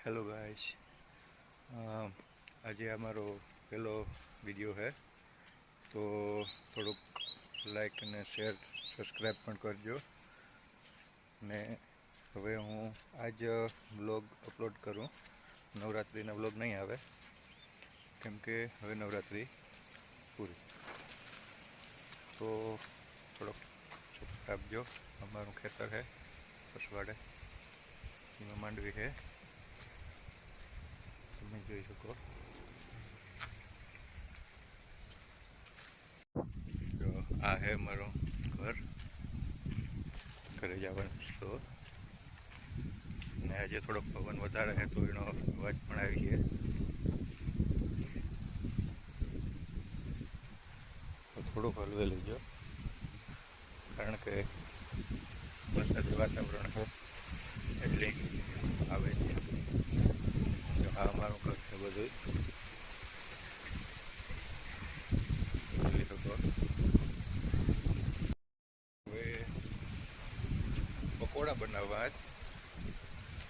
Hello guys, आज અમારો પહેલો વિડીયો है તો થોડુંક લાઈક અને શેર સબસ્ક્રાઈબ પણ કરજો ને હવે હું આજ વ્લોગ અપલોડ કરું. નવરાત્રિના વ્લોગ નહીં આવે કેમ કે હવે નવરાત્રિ પૂરી, તો થોડોક સપોર્ટ આપજો. અમારું ખેતર है પસવાડે, એમાં માંડવી है, તમે જોઈ શકો. તો આ હે મારું ઘર, ઘરે જવાનું સ્ટોર. ને આજે થોડોક પવન વધારે છે તો એનો અવાજ પણ આવી છે. તો થોડુંક હલવે લેજો કારણ કે વરસાદી વાતાવરણ છે એટલે આવે છે. તો આ અમારું ઘર છે બધું જોઈ શકો. હવે પકોડા બનાવવા જ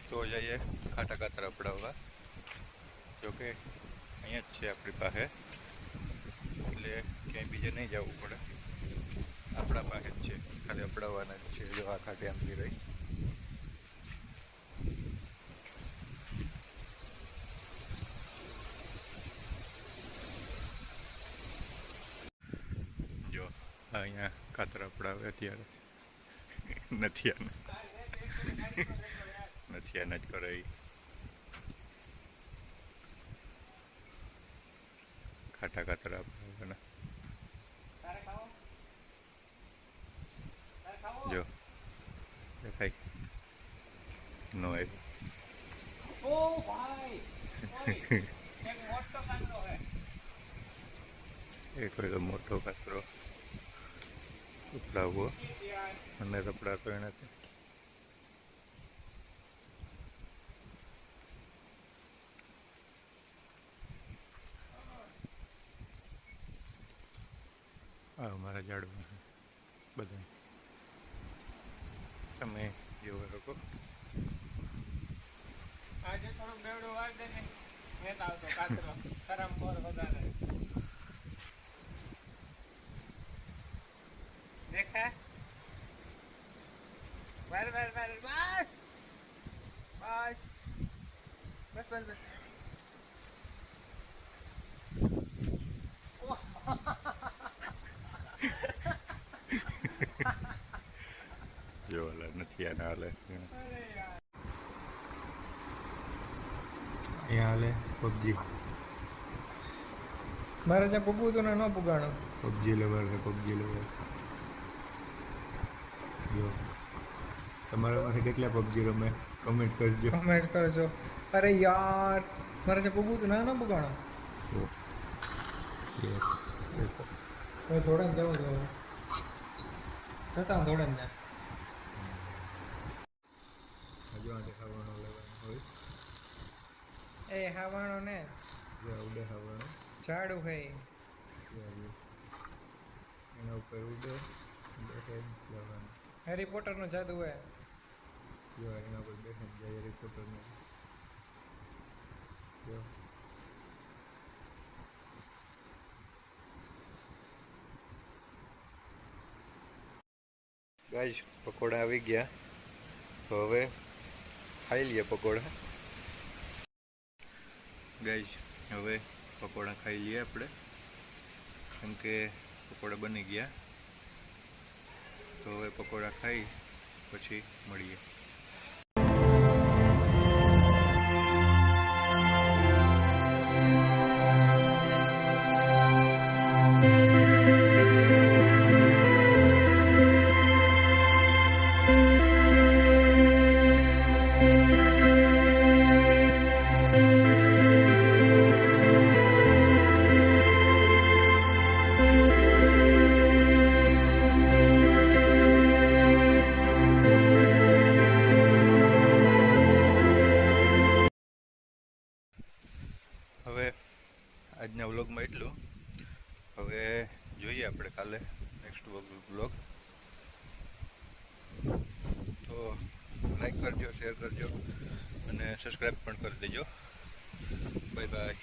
તો જઈએ ખાટા કાતરા પડાવવા. જોકે અહીંયા જ છે આપણી પાસે, એટલે ક્યાંય બીજે નહીં જવું પડે, આપણા પાસે જ છે, ખાલી અપડાવવાના જ છે. જો આ ખાટી આંબી રહી. જો અહીંયા કાતરા પડાવે અત્યારે નથિયાના જ કરે. ખાટા કાતરા પડાવવાના. જો દેખાય નો આવી. એક હોય તો મોટો કાતરો ઉપડાવવો અને રપડાતો એનાથી. આ અમારા ઝાડવા બધા તમે જોઈ શકો. આજે થોડું બેવડું વાળ દે ને મેં આવતો કાતરો ખરાબ મોર વધારે દેખા. વાર વાર વાર બસ બસ બસ બસ બસ. જો હાલે નથી આના હાલે. અહીંયા હાલે પબજી. મારે જ્યાં પૂગવું હતું ને ન પુગાણું. પબજી લેવલ છે, પબજી લેવલ. જો તમારા પાસે કેટલા પબજી રમે કમેન્ટ કરજો. કમેન્ટ કરજો. અરે યાર મારે જ્યાં પૂગવું હતું ના ન પુગાણું. હવે થોડા જવું જવું જતા થોડા ને હજુ આ દેખાવાનો લેવાનું હોય. એ હાવાણો ને જો ઉડે ખાવાનું ઝાડુ હે એના ઉપર ઉડે બેસે જવાનું. હેરી પોટર નું જાદુ હે. જો એના ઉપર બેસે જાય રિપોર્ટરને. જો ગાઈસ પકોડા આવી ગયા, તો હવે ખાઈ લઈએ પકોડા. ગાઈસ હવે પકોડા ખાઈ લઈએ આપણે, કેમ કે પકોડા બની ગયા. તો હવે પકોડા ખાઈ પછી મળીએ. હવે આજના વ્લોગમાં એટલું. હવે જોઈએ આપણે કાલે નેક્સ્ટ વ્લોગ. તો લાઈક કરજો, શેર કરજો અને સબસ્ક્રાઈબ પણ કરી દેજો. Bye bye.